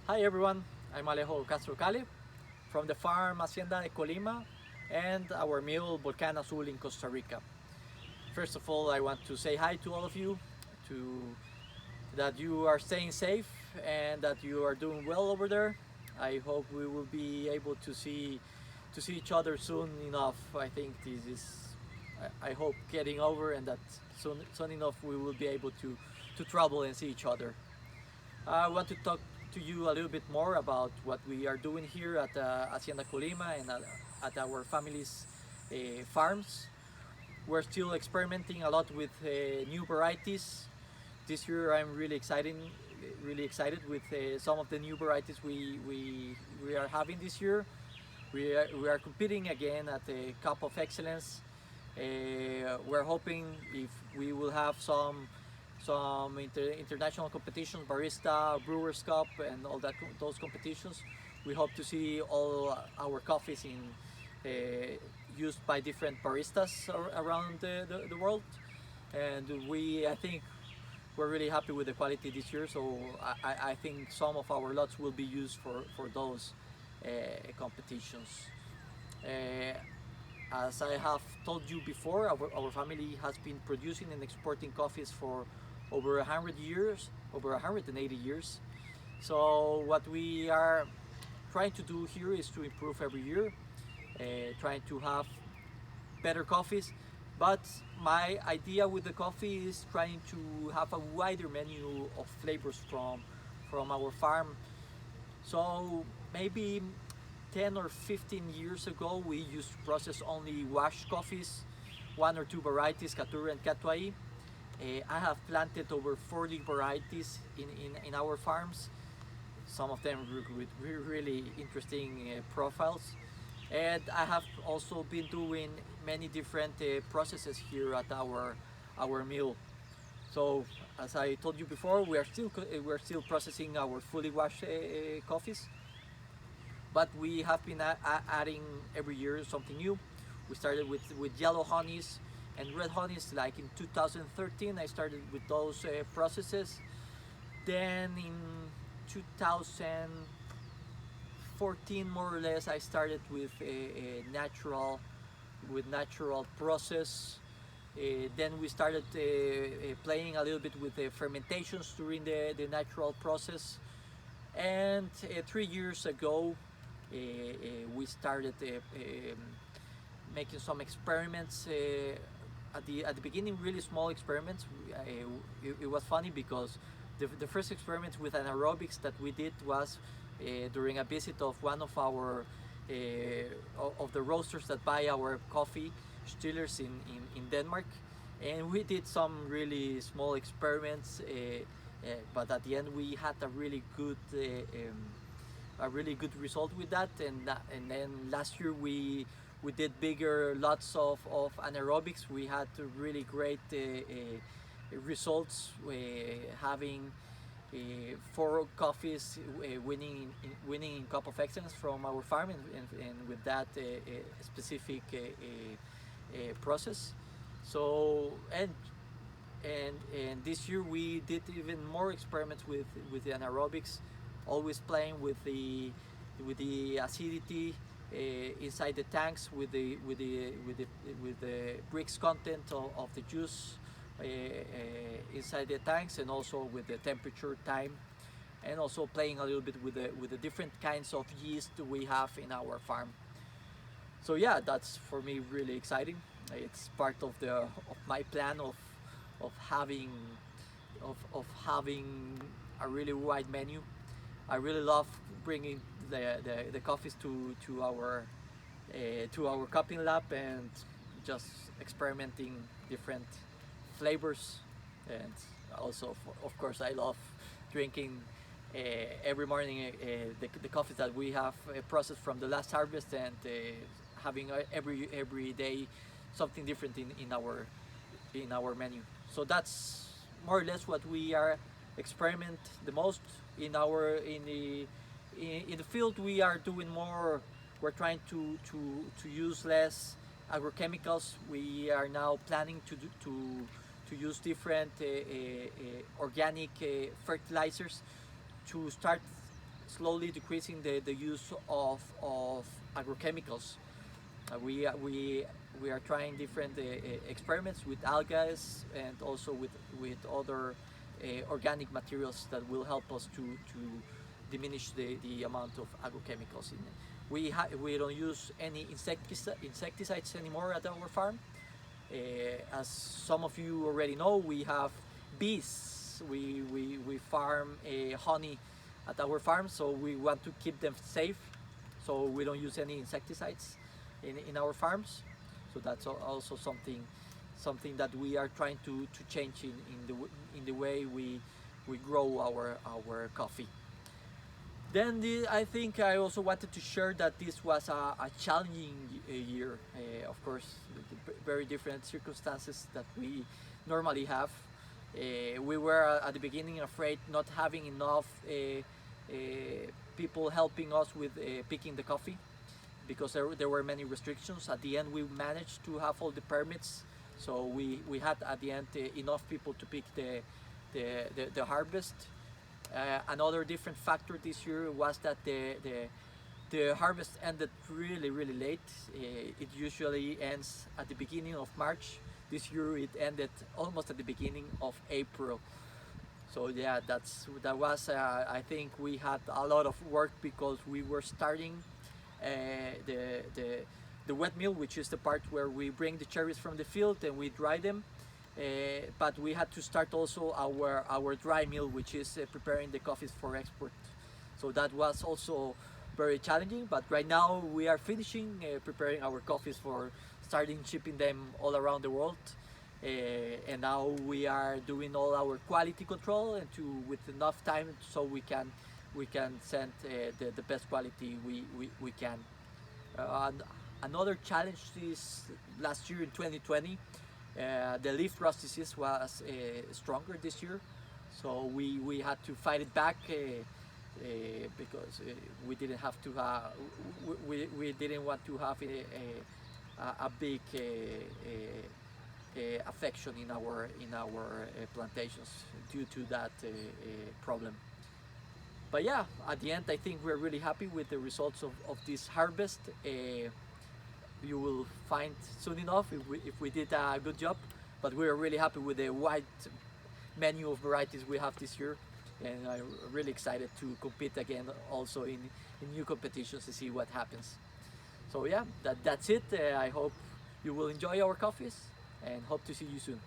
Hi everyone, I'm ALEJO Castro from the farm Hacienda de Colima and our mill Volcán Azul in Costa Rica. First of all, I want to say hi to all of you, to that you are staying safe and that you are doing well over there. I hope we will be able to see each other soon enough. I think this is I hope getting over and that soon enough we will be able to travel and see each other. I want to talk to you a little bit more about what we are doing here at Hacienda Colima and at our family's farms. We're still experimenting a lot with new varieties. This year I'm really excited with some of the new varieties we are having this year. We are competing again at the Cup of Excellence. We're hoping if we will have some international competitions, barista, brewers cup, and all that those competitions. We hope to see all our coffees in used by different baristas around the world, and I think we're really happy with the quality this year. So I think some of our lots will be used for those competitions. Uh, as I have told you before, our family has been producing and exporting coffees for over 100 years, over 180 years. So what we are trying to do here is to improve every year, trying to have better coffees. But my idea with the coffee is trying to have a wider menu of flavors from our farm. So maybe 10 or 15 years ago, we used to process only washed coffees, one or two varieties, Caturra and Catuai. I have planted over 40 varieties in our farms, some of them with really interesting profiles. And I have also been doing many different processes here at our mill. So as I told you before, we are still processing our fully washed coffees, but we have been adding every year something new. We started with yellow honeys and red honeys like in 2013. I started with those processes. Then in 2014 more or less I started with a natural process. Then we started playing a little bit with the fermentations during the natural process. And 3 years ago we started making some experiments. At the beginning, really small experiments. It was funny because the first experiment with anaerobics that we did was during a visit of one of our of the roasters that buy our coffee, Stillers in Denmark, and we did some really small experiments. But at the end, we had a really good result with that. And then last year we did bigger lots of anaerobics. We had really great results, having 4 coffees winning in Cup of Excellence from our farm, and with that specific process. So and this year we did even more experiments with the anaerobics, always playing with the acidity inside the tanks, with the bricks content of the juice inside the tanks, and also with the temperature, time, and also playing a little bit with the different kinds of yeast we have in our farm. So yeah, that's for me really exciting. It's part of my plan of having having a really wide menu. I really love bringing the coffees to our cupping lab and just experimenting different flavors. And also, of course, I love drinking every morning the coffees that we have processed from the last harvest, and having every day something different in our menu. So that's more or less what we are experiment the most in the field. We are doing more. We're trying to use less agrochemicals. We are now planning to use different organic fertilizers to start slowly decreasing the use of agrochemicals. We are trying different experiments with algae and also with other organic materials that will help us to diminish the amount of agrochemicals in it. We don't use any insecticides anymore at our farm. As some of you already know, we have bees. We farm honey at our farm, so we want to keep them safe. So we don't use any insecticides in our farms. So that's also something that we are trying to change in the way we grow our coffee. Then I think I also wanted to share that this was a challenging year. Of course, very different circumstances that we normally have. We were at the beginning afraid not having enough people helping us with picking the coffee because there were many restrictions. At the end, we managed to have all the permits, so we had at the end enough people to pick the harvest. Another different factor this year was that the harvest ended really late. It usually ends at the beginning of March. This year it ended almost at the beginning of April. So yeah, that was I think we had a lot of work because we were starting the wet mill, which is the part where we bring the cherries from the field and we dry them. But we had to start also our dry mill, which is preparing the coffees for export. So that was also very challenging. But right now we are finishing preparing our coffees for starting shipping them all around the world. And now we are doing all our quality control and with enough time so we can send the best quality we can. Another challenge this last year in 2020. The leaf rust disease was stronger this year, so we had to fight it back because we didn't have to we didn't want to have a big affection in our plantations due to that problem. But yeah, at the end I think we're really happy with the results of this harvest. You will find soon enough if we did a good job, but we are really happy with the wide menu of varieties we have this year, and I'm really excited to compete again also in new competitions to see what happens. So yeah, that's it. I hope you will enjoy our coffees and hope to see you soon.